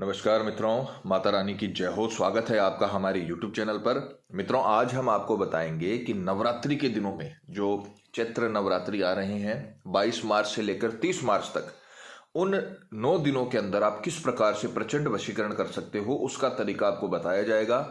नमस्कार मित्रों, माता रानी की जय हो। स्वागत है आपका हमारे YouTube चैनल पर। मित्रों, आज हम आपको बताएंगे कि नवरात्रि के दिनों में जो चैत्र नवरात्रि आ रहे हैं 22 मार्च से लेकर 30 मार्च तक, उन 9 दिनों के अंदर आप किस प्रकार से प्रचंड वशीकरण कर सकते हो, उसका तरीका आपको बताया जाएगा।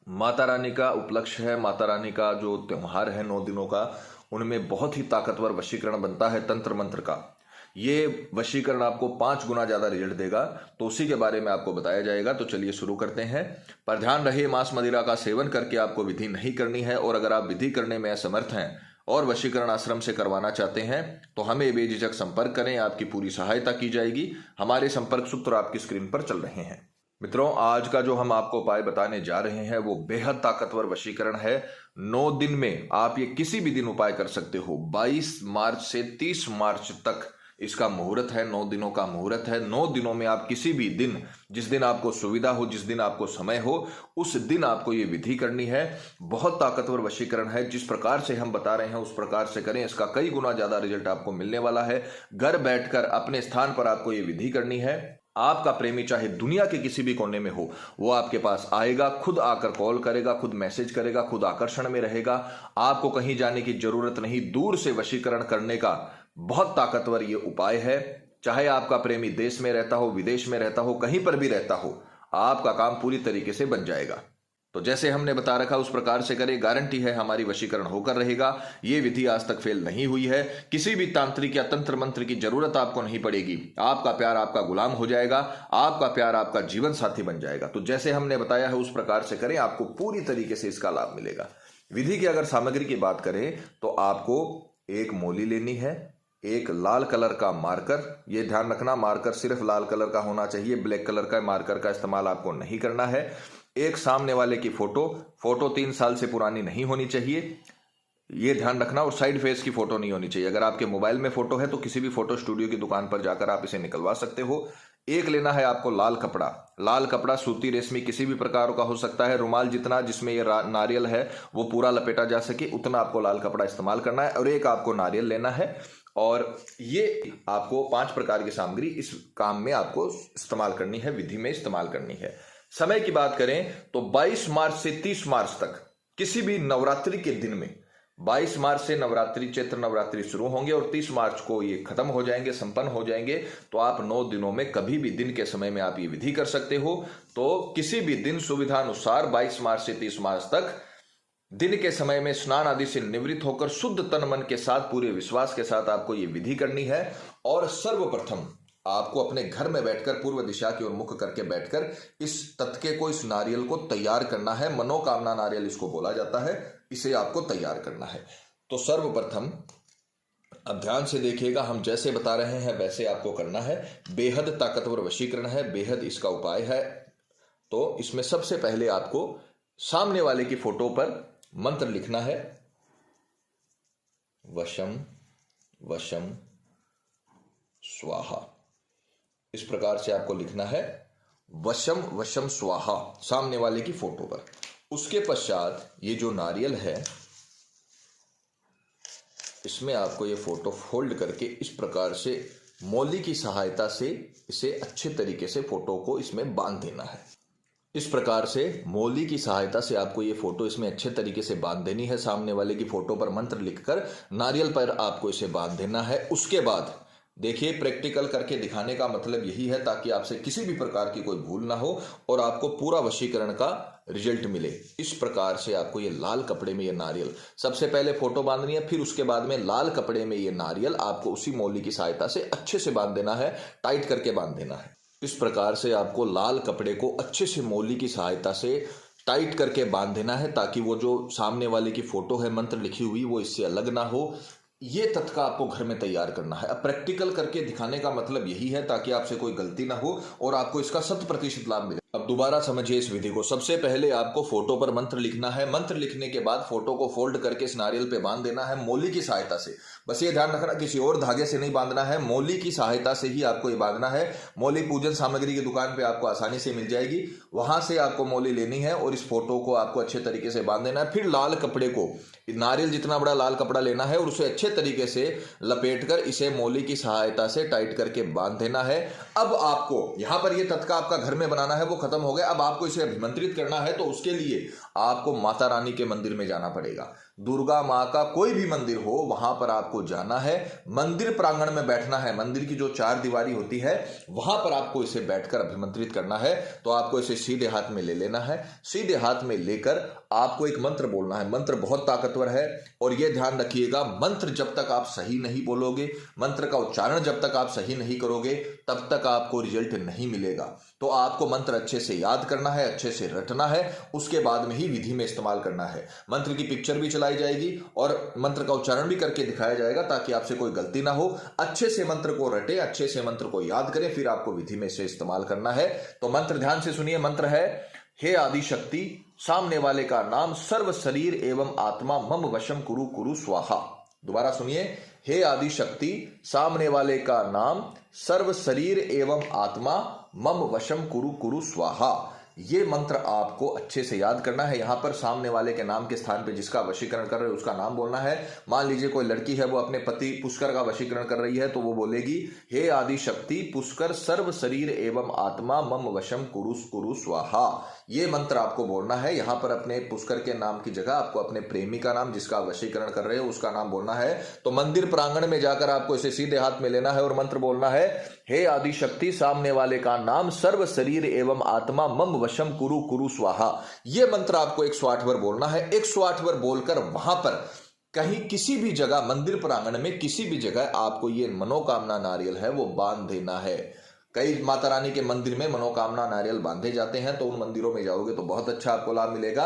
माता रानी का उपलक्ष्य है, माता रानी का जो त्योहार है 9 दिनों का, उनमें बहुत ही ताकतवर वशीकरण बनता है तंत्र मंत्र का। ये वशीकरण आपको 5 गुना ज्यादा रिजल्ट देगा, तो उसी के बारे में आपको बताया जाएगा। तो चलिए शुरू करते हैं। पर ध्यान रहे, मांस मदिरा का सेवन करके आपको विधि नहीं करनी है। और अगर आप विधि करने में असमर्थ हैं और वशीकरण आश्रम से करवाना चाहते हैं तो हमें बेझिझक संपर्क करें, आपकी पूरी सहायता की जाएगी। हमारे संपर्क सूत्र आपकी स्क्रीन पर चल रहे हैं। मित्रों, आज का जो हम आपको उपाय बताने जा रहे हैं वो बेहद ताकतवर वशीकरण है। 9 दिन में आप ये किसी भी दिन उपाय कर सकते हो। 22 मार्च से 30 मार्च तक इसका मुहूर्त है, 9 दिनों का मुहूर्त है। 9 दिनों में आप किसी भी दिन, जिस दिन आपको सुविधा हो, जिस दिन आपको समय हो, उस दिन आपको ये विधि करनी है। बहुत ताकतवर वशीकरण है। जिस प्रकार से हम बता रहे हैं उस प्रकार से करें, इसका कई गुना ज्यादा रिजल्ट आपको मिलने वाला है। घर बैठकर अपने स्थान पर आपको ये विधि करनी है। आपका प्रेमी चाहे दुनिया के किसी भी कोने में हो, वो आपके पास आएगा, खुद आकर कॉल करेगा, खुद मैसेज करेगा, खुद आकर्षण में रहेगा। आपको कहीं जाने की जरूरत नहीं। दूर से वशीकरण करने का बहुत ताकतवर ये उपाय है। चाहे आपका प्रेमी देश में रहता हो, विदेश में रहता हो, कहीं पर भी रहता हो, आपका काम पूरी तरीके से बन जाएगा। तो जैसे हमने बता रखा उस प्रकार से करें, गारंटी है हमारी वशीकरण होकर रहेगा। ये विधि आज तक फेल नहीं हुई है। किसी भी तांत्रिक या तंत्र मंत्र की जरूरत आपको नहीं पड़ेगी। आपका प्यार आपका गुलाम हो जाएगा, आपका प्यार आपका जीवन साथी बन जाएगा। तो जैसे हमने बताया है उस प्रकार से करें, आपको पूरी तरीके से इसका लाभ मिलेगा। विधि की अगर सामग्री की बात करें तो आपको एक मोली लेनी है, एक लाल कलर का मार्कर। ये ध्यान रखना, मार्कर सिर्फ लाल कलर का होना चाहिए, ब्लैक कलर का मार्कर का इस्तेमाल आपको नहीं करना है। एक सामने वाले की फोटो 3 साल से पुरानी नहीं होनी चाहिए, ये ध्यान रखना। और साइड फेस की फोटो नहीं होनी चाहिए। अगर आपके मोबाइल में फोटो है तो किसी भी फोटो स्टूडियो की दुकान पर जाकर आप इसे निकलवा सकते हो। एक लेना है आपको लाल कपड़ा। लाल कपड़ा सूती, रेशमी, किसी भी प्रकार का हो सकता है। रुमाल जितना जिसमें ये नारियल है वो पूरा लपेटा जा सके, उतना आपको लाल कपड़ा इस्तेमाल करना है। और एक आपको नारियल लेना है। और ये आपको 5 प्रकार की सामग्री इस काम में आपको इस्तेमाल करनी है, विधि में इस्तेमाल करनी है। समय की बात करें तो 22 मार्च से 30 मार्च तक किसी भी नवरात्रि के दिन में, 22 मार्च से नवरात्रि, चैत्र नवरात्रि शुरू होंगे और 30 मार्च को ये खत्म हो जाएंगे, संपन्न हो जाएंगे। तो आप 9 दिनों में कभी भी दिन के समय में आप ये विधि कर सकते हो। तो किसी भी दिन सुविधा अनुसार 22 मार्च से 30 मार्च तक दिन के समय में स्नान आदि से निवृत्त होकर शुद्ध तन मन के साथ, पूरे विश्वास के साथ आपको ये विधि करनी है। और सर्वप्रथम आपको अपने घर में बैठकर पूर्व दिशा की ओर मुख करके बैठकर इस तत्के को, इस नारियल को तैयार करना है। मनोकामना नारियल इसको बोला जाता है। इसे आपको तैयार करना है। तो सर्वप्रथम अब ध्यान से देखिएगा, हम जैसे बता रहे हैं वैसे आपको करना है। बेहद ताकतवर वशीकरण है, बेहद इसका उपाय है। तो इसमें सबसे पहले आपको सामने वाले की फोटो पर मंत्र लिखना है। वशम वशम स्वाहा, इस प्रकार से आपको लिखना है। वशम वशम स्वाहा सामने वाले की फोटो पर। उसके पश्चात ये जो नारियल है, इसमें आपको ये फोटो फोल्ड करके इस प्रकार से मौली की सहायता से इसे अच्छे तरीके से फोटो को इसमें बांध देना है। इस प्रकार से मौली की सहायता से आपको ये फोटो इसमें अच्छे तरीके से बांध देनी है। सामने वाले की फोटो पर मंत्र लिखकर नारियल पर आपको इसे बांध देना है। उसके बाद देखिए, प्रैक्टिकल करके दिखाने का मतलब यही है ताकि आपसे किसी भी प्रकार की कोई भूल ना हो और आपको पूरा वशीकरण का रिजल्ट मिले। इस प्रकार से आपको ये लाल कपड़े में ये नारियल, सबसे पहले फोटो बांधनी है, फिर उसके बाद में लाल कपड़े में ये नारियल आपको उसी मौली की सहायता से अच्छे से बांध देना है, टाइट करके बांध देना है। इस प्रकार से आपको लाल कपड़े को अच्छे से मौली की सहायता से टाइट करके बांध देना है ताकि वो जो सामने वाले की फोटो है मंत्र लिखी हुई वो इससे अलग ना हो। ये तत्का आपको घर में तैयार करना है। अब प्रैक्टिकल करके दिखाने का मतलब यही है ताकि आपसे कोई गलती ना हो और आपको इसका 100% लाभ मिले। अब अब दोबारा समझिए इस विधि को। सबसे पहले आपको फोटो पर मंत्र लिखना है। मंत्र लिखने के बाद फोटो को फोल्ड करके इस नारियल पे बांध देना है मोली की सहायता से। बस ये ध्यान रखना किसी और धागे से नहीं बांधना है, मोली की सहायता से ही आपको ये बांधना है। मोली पूजन सामग्री की दुकान पे आपको आसानी से मिल जाएगी, वहां से आपको मोली लेनी है और इस फोटो को आपको अच्छे तरीके से बांध देना है। फिर लाल कपड़े को, नारियल जितना बड़ा लाल कपड़ा लेना है और उसे अच्छे तरीके से लपेटकर इसे मोली की सहायता से टाइट करके बांध देना है। अब आपको यहां पर ये तत्का आपका घर में बनाना है वो खत्म हो गया। अब आपको इसे अभिमंत्रित करना है तो उसके लिए आपको माता रानी के मंदिर में जाना पड़ेगा। दुर्गा माँ का कोई भी मंदिर हो वहां पर आपको जाना है, मंदिर प्रांगण में बैठना है। मंदिर की जो चार दीवारी होती है वहां पर आपको इसे बैठकर अभिमंत्रित करना है। तो आपको इसे सीधे हाथ में ले लेना है। सीधे हाथ में लेकर आपको एक मंत्र बोलना है। मंत्र बहुत ताकतवर है और यह ध्यान रखिएगा, मंत्र जब तक आप सही नहीं बोलोगे, मंत्र का उच्चारण जब तक आप सही नहीं करोगे, तब तक आपको रिजल्ट नहीं मिलेगा। तो आपको मंत्र अच्छे से याद करना है, अच्छे से रटना है, उसके बाद में ही विधि में इस्तेमाल करना है। मंत्र की पिक्चर भी चलाई जाएगी और मंत्र का उच्चारण भी करके दिखाया जाएगा ताकि आपसे कोई गलती ना हो। अच्छे से मंत्र को रटे, अच्छे से मंत्र को याद करें, फिर आपको विधि में इसे इस्तेमाल करना है। तो मंत्र ध्यान से सुनिए। मंत्र है, हे आदि शक्ति, सामने वाले का नाम सर्व शरीर एवं आत्मा मम वशम कुरु कुरु स्वाहा। दोबारा सुनिए, हे आदि शक्ति, सामने वाले का नाम सर्व शरीर एवं आत्मा मम वशम कुरु कुरु स्वाहा। ये मंत्र आपको अच्छे से याद करना है। यहां पर सामने वाले के नाम के स्थान पे जिसका वशीकरण कर रहे हो उसका नाम बोलना है। मान लीजिए कोई लड़की है वो अपने पति पुष्कर का वशीकरण कर रही है तो वो बोलेगी, हे आदि शक्ति पुष्कर सर्व शरीर एवं आत्मा मम वशम कुरु कुरु स्वाहा। ये मंत्र आपको बोलना है। यहां पर अपने पुष्कर के नाम की जगह आपको अपने प्रेमी का नाम, जिसका वशीकरण कर रहे हो उसका नाम बोलना है। तो मंदिर प्रांगण में जाकर आपको इसे सीधे हाथ में लेना है और मंत्र बोलना है, हे आदि शक्ति, सामने वाले का नाम सर्व शरीर एवं आत्मा मम वशम कुरु कुरु स्वाहा। यह मंत्र आपको 108 बार बोलना है। 108 बार बोलकर वहां पर कहीं किसी भी जगह, मंदिर प्रांगण में किसी भी जगह आपको ये मनोकामना नारियल है वो बांध देना है। कई माता रानी के मंदिर में मनोकामना नारियल बांधे जाते हैं, तो उन मंदिरों में जाओगे तो बहुत अच्छा आपको लाभ मिलेगा।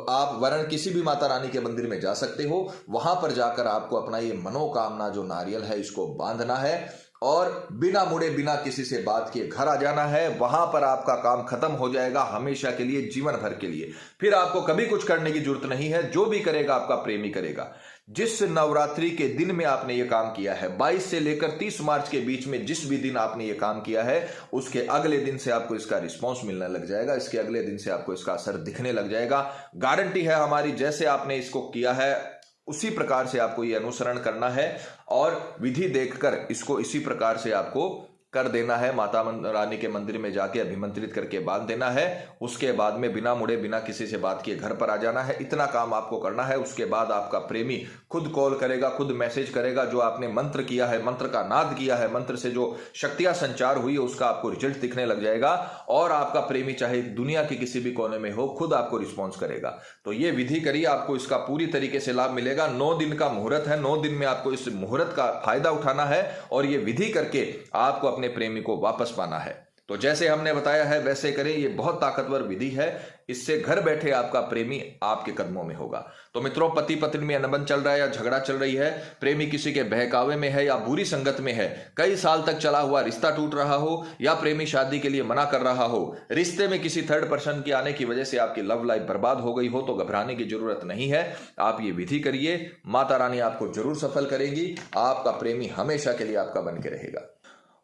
आप वरण किसी भी माता रानी के मंदिर में जा सकते हो, वहां पर जाकर आपको अपना ये मनोकामना जो नारियल है इसको बांधना है और बिना मुड़े बिना किसी से बात किए घर आ जाना है। वहां पर आपका काम खत्म हो जाएगा हमेशा के लिए, जीवन भर के लिए। फिर आपको कभी कुछ करने की जरूरत नहीं है। जो भी करेगा आपका प्रेमी करेगा। जिस नवरात्रि के दिन में आपने ये काम किया है, 22 से लेकर 30 मार्च के बीच में जिस भी दिन आपने ये काम किया है, उसके अगले दिन से आपको इसका रिस्पॉन्स मिलने लग जाएगा। इसके अगले दिन से आपको इसका असर दिखने लग जाएगा। गारंटी है हमारी। जैसे आपने इसको किया है उसी प्रकार से आपको ये अनुसरण करना है और विधि देखकर इसको इसी प्रकार से आपको कर देना है। माता रानी के मंदिर में जाके अभिमंत्रित करके बांध देना है। उसके बाद में बिना मुड़े बिना किसी से बात किए घर पर आ जाना है। इतना काम आपको करना है। उसके बाद आपका प्रेमी खुद कॉल करेगा, खुद मैसेज करेगा। जो आपने मंत्र किया है, मंत्र का नाद किया है, मंत्र से जो शक्तियां संचार हुई है उसका आपको रिजल्ट दिखने लग जाएगा और आपका प्रेमी चाहे दुनिया के किसी भी कोने में हो खुद आपको रिस्पॉन्स करेगा। तो ये विधि करिए, आपको इसका पूरी तरीके से लाभ मिलेगा। 9 दिन का मुहूर्त है, 9 दिन में आपको इस मुहूर्त का फायदा उठाना है और ये विधि करके आपको अपने प्रेमी को वापस पाना है। तो जैसे हमने बताया है वैसे करें। ये बहुत ताकतवर विधि है। इससे घर बैठे आपका प्रेमी आपके कदमों में होगा। तो मित्रों, पति पत्नी में अनबन चल रहा है या झगड़ा चल रही है, प्रेमी किसी के बहकावे में है या बुरी संगत में है, कई साल तक चला हुआ रिश्ता टूट रहा हो या प्रेमी शादी के लिए मना कर रहा हो, रिश्ते में किसी थर्ड पर्सन के आने की वजह से आपकी लव लाइफ बर्बाद हो गई हो, तो घबराने की जरूरत नहीं है। आप ये विधि करिए, माता रानी आपको जरूर सफल करेंगी। आपका प्रेमी हमेशा के लिए आपका बन के रहेगा।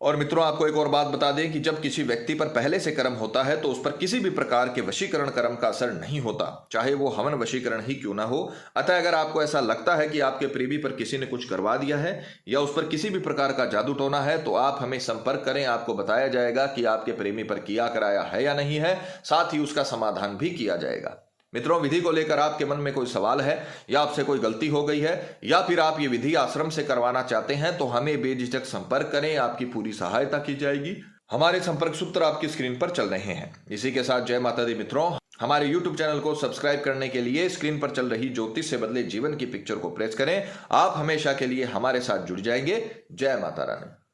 और मित्रों, आपको एक और बात बता दें कि जब किसी व्यक्ति पर पहले से कर्म होता है तो उस पर किसी भी प्रकार के वशीकरण कर्म का असर नहीं होता, चाहे वो हवन वशीकरण ही क्यों ना हो। अतः अगर आपको ऐसा लगता है कि आपके प्रेमी पर किसी ने कुछ करवा दिया है या उस पर किसी भी प्रकार का जादू टोना है, तो आप हमें संपर्क करें। आपको बताया जाएगा कि आपके प्रेमी पर किया कराया है या नहीं है, साथ ही उसका समाधान भी किया जाएगा। मित्रों, विधि को लेकर आपके मन में कोई सवाल है या आपसे कोई गलती हो गई है या फिर आप ये विधि आश्रम से करवाना चाहते हैं तो हमें बेझिझक संपर्क करें। आपकी पूरी सहायता की जाएगी। हमारे संपर्क सूत्र आपकी स्क्रीन पर चल रहे हैं। इसी के साथ जय माता दी मित्रों। हमारे YouTube चैनल को सब्सक्राइब करने के लिए स्क्रीन पर चल रही ज्योतिष से बदले जीवन की पिक्चर को प्रेस करें। आप हमेशा के लिए हमारे साथ जुड़ जाएंगे। जय माता रानी।